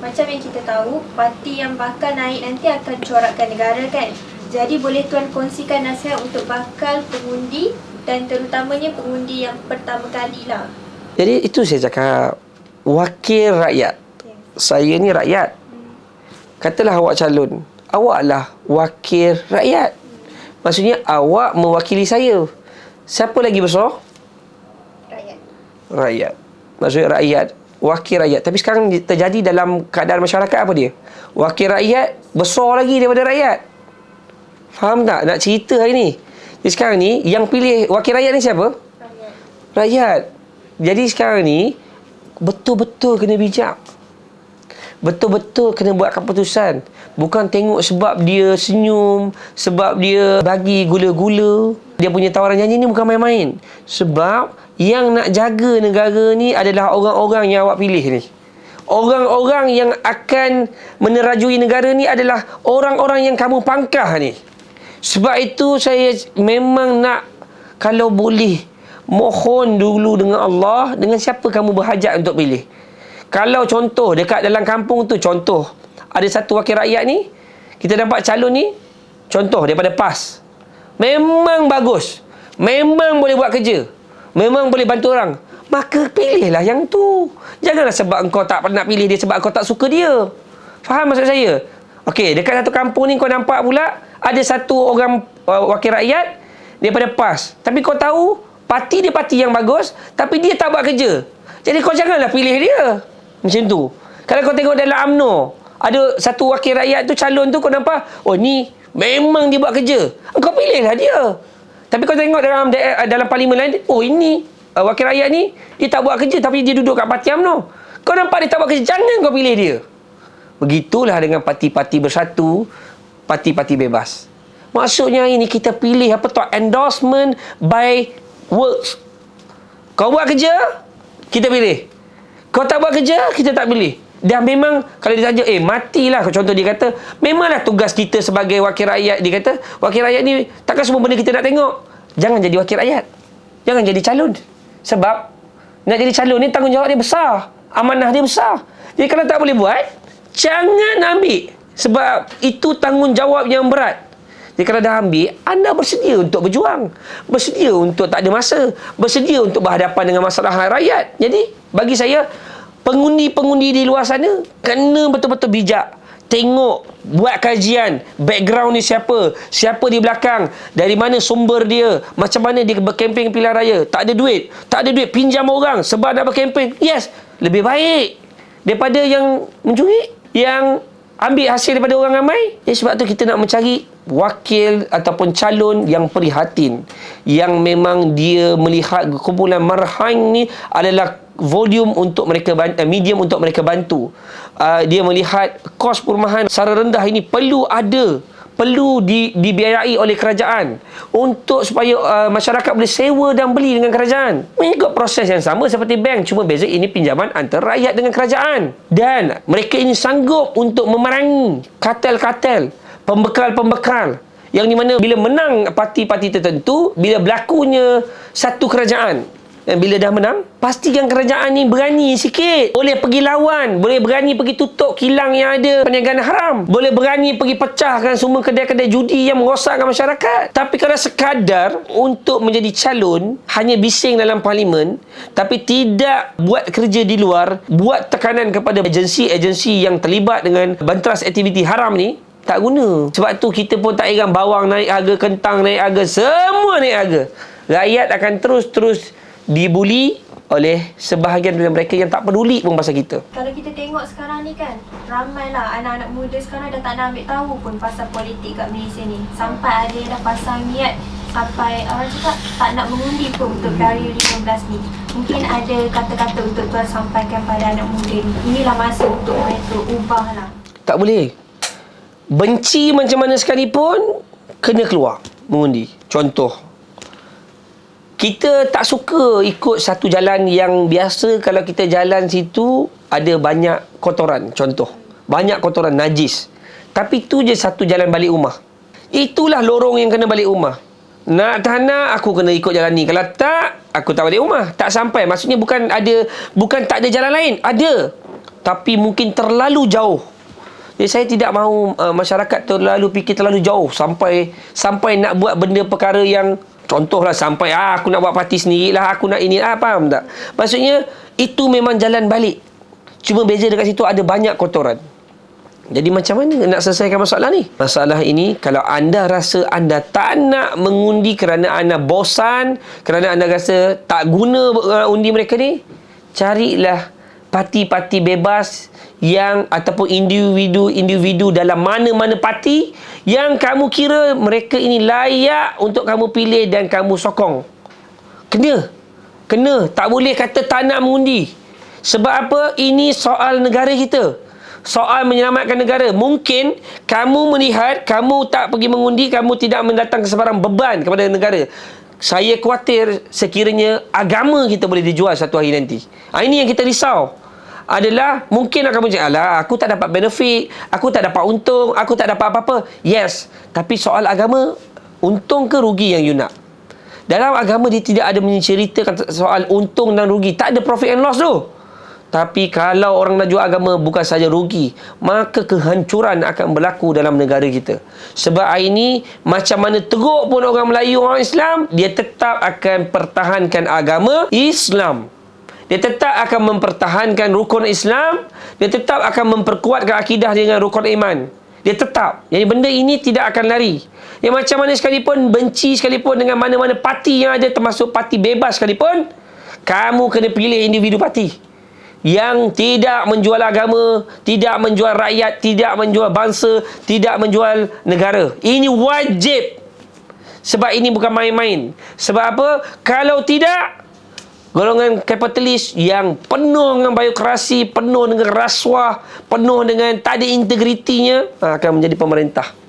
Macam yang kita tahu, parti yang bakal naik nanti akan corakkan negara kan. Jadi boleh Tuan kongsikan nasihat untuk bakal pengundi dan terutamanya pengundi yang pertama kali lah. Jadi itu saya cakap, wakil rakyat. Saya ni rakyat. Katalah awak calon, awaklah wakil rakyat. Maksudnya awak mewakili saya. Siapa lagi besar? Rakyat. Maksudnya rakyat, wakil rakyat. Tapi sekarang terjadi dalam keadaan masyarakat apa dia? Wakil rakyat besar lagi daripada rakyat. Faham tak nak cerita hari ni? Jadi sekarang ni yang pilih wakil rakyat ni siapa? Rakyat. Jadi sekarang ni betul-betul kena bijak. Betul-betul kena buat keputusan. Bukan tengok sebab dia senyum, sebab dia bagi gula-gula. Dia punya tawaran janji ni bukan main-main. Sebab yang nak jaga negara ni adalah orang-orang yang awak pilih ni. Orang-orang yang akan menerajui negara ni adalah orang-orang yang kamu pangkah ni. Sebab itu saya memang nak, kalau boleh, mohon dulu dengan Allah, dengan siapa kamu berhajat untuk pilih. Kalau contoh dekat dalam kampung tu, contoh ada satu wakil rakyat ni, kita nampak calon ni, contoh daripada PAS, memang bagus, memang boleh buat kerja, memang boleh bantu orang, maka pilihlah yang tu. Janganlah sebab engkau tak nak pilih dia sebab engkau tak suka dia. Faham maksud saya? Okey, dekat satu kampung ni kau nampak pula ada satu orang wakil rakyat daripada PAS, tapi kau tahu parti dia parti yang bagus, tapi dia tak buat kerja. Jadi kau janganlah pilih dia. Macam tu. Kalau kau tengok dalam UMNO, ada satu wakil rakyat tu, calon tu, kau nampak, oh ni memang dia buat kerja, engkau pilihlah dia. Tapi kau tengok dalam parlimen lain, oh ini wakil rakyat ni, dia tak buat kerja tapi dia duduk kat parti UMNO. Kau nampak dia tak buat kerja, jangan kau pilih dia. Begitulah dengan parti-parti bersatu, parti-parti bebas. Maksudnya ini kita pilih apa tu, endorsement by works. Kau buat kerja, kita pilih. Kau tak buat kerja, kita tak pilih. Dan memang kalau dia tanya, matilah, contoh dia kata, memanglah tugas kita sebagai wakil rakyat, dia kata, wakil rakyat ni takkan semua benda kita nak tengok. Jangan jadi wakil rakyat, jangan jadi calon. Sebab nak jadi calon ni tanggungjawab dia besar, amanah dia besar. Jadi kalau tak boleh buat, jangan ambil. Sebab itu tanggungjawab yang berat. Jadi kalau dah ambil, anda bersedia untuk berjuang, bersedia untuk tak ada masa, bersedia untuk berhadapan dengan masalah rakyat. Jadi bagi saya, pengundi-pengundi di luar sana kena betul-betul bijak. Tengok, buat kajian, background ni siapa, siapa di belakang, dari mana sumber dia, macam mana dia berkempen pilihan raya. Tak ada duit, pinjam orang sebab nak berkempen. Yes, lebih baik daripada yang mencuri, yang ambil hasil daripada orang ramai. Sebab tu kita nak mencari wakil ataupun calon yang prihatin, yang memang dia melihat kumpulan marhain ni adalah volume untuk mereka, medium untuk mereka bantu. Dia melihat kos perumahan secara rendah ini perlu dibiayai oleh kerajaan untuk supaya masyarakat boleh sewa dan beli dengan kerajaan. Mengikut proses yang sama seperti bank, cuma beza ini pinjaman antara rakyat dengan kerajaan. Dan mereka ini sanggup untuk memerangi kartel-kartel, pembekal-pembekal, yang di mana bila menang parti-parti tertentu, bila berlakunya satu kerajaan, dan bila dah menang, pastikan kerajaan ni berani sikit. Boleh pergi lawan, boleh berani pergi tutup kilang yang ada perniagaan haram, boleh berani pergi pecahkan semua kedai-kedai judi yang merosakkan masyarakat. Tapi kalau sekadar untuk menjadi calon, hanya bising dalam parlimen, tapi tidak buat kerja di luar, buat tekanan kepada agensi-agensi yang terlibat dengan banteras aktiviti haram ni, tak guna. Sebab tu kita pun tak heran bawang naik harga, kentang naik harga, semua naik harga. Rakyat akan terus dibuli oleh sebahagian dari mereka yang tak peduli pun pasal kita. Kalau kita tengok sekarang ni kan, ramailah anak-anak muda sekarang dah tak nak ambil tahu pun pasal politik kat Malaysia ni. Sampai ada yang dah pasang niat, sampai orang cakap tak nak mengundi pun untuk Raya 15 ni. Mungkin ada kata-kata untuk Tuan sampaikan pada anak muda ni. Inilah masa untuk mereka ubahlah. Tak boleh. Benci macam mana sekalipun, kena keluar mengundi. Contoh, kita tak suka ikut satu jalan yang biasa. Kalau kita jalan situ, ada banyak kotoran. Contoh, banyak kotoran, najis. Tapi tu je satu jalan balik rumah. Itulah lorong yang kena balik rumah. Nak tak nak, aku kena ikut jalan ni. Kalau tak, aku tak balik rumah. Tak sampai. Maksudnya bukan tak ada jalan lain. Ada. tapi mungkin terlalu jauh. Jadi saya tidak mahu masyarakat terlalu fikir terlalu jauh sampai nak buat benda perkara yang contohlah sampai aku nak buat parti sendirilah, aku nak ini faham tak? Maksudnya itu memang jalan balik. Cuma beza dekat situ ada banyak kotoran. Jadi macam mana nak selesaikan masalah ni? Masalah ini kalau anda rasa anda tak nak mengundi kerana anda bosan, kerana anda rasa tak guna undi mereka ni, carilah parti-parti bebas yang ataupun individu dalam mana-mana parti yang kamu kira mereka ini layak untuk kamu pilih dan kamu sokong. Kena. Tak boleh kata tak nak mengundi. Sebab apa? Ini soal negara kita. Soal menyelamatkan negara. Mungkin kamu melihat kamu tak pergi mengundi, kamu tidak mendatangkan sebarang beban kepada negara. Saya khawatir sekiranya agama kita boleh dijual satu hari nanti. Ini yang kita risau. Adalah mungkin akan macam, alah aku tak dapat benefit, aku tak dapat untung, aku tak dapat apa-apa. Yes, tapi soal agama, untung ke rugi yang you nak? Dalam agama dia tidak ada menceritakan soal untung dan rugi. Tak ada profit and loss tu. Tapi kalau orang nak jual agama bukan saja rugi, maka kehancuran akan berlaku dalam negara kita. Sebab hari ini macam mana teruk pun orang Melayu, orang Islam, dia tetap akan pertahankan agama Islam. Dia tetap akan mempertahankan rukun Islam. Dia tetap akan memperkuatkan akidah dengan rukun iman. Dia tetap. Jadi benda ini tidak akan lari. Yang macam mana sekalipun, benci sekalipun dengan mana-mana parti yang ada, termasuk parti bebas sekalipun, kamu kena pilih individu parti yang tidak menjual agama, tidak menjual rakyat, tidak menjual bangsa, tidak menjual negara. Ini wajib. Sebab ini bukan main-main. Sebab apa? Kalau tidak, golongan kapitalis yang penuh dengan biokrasi, penuh dengan rasuah, penuh dengan tak ada integritinya, akan menjadi pemerintah.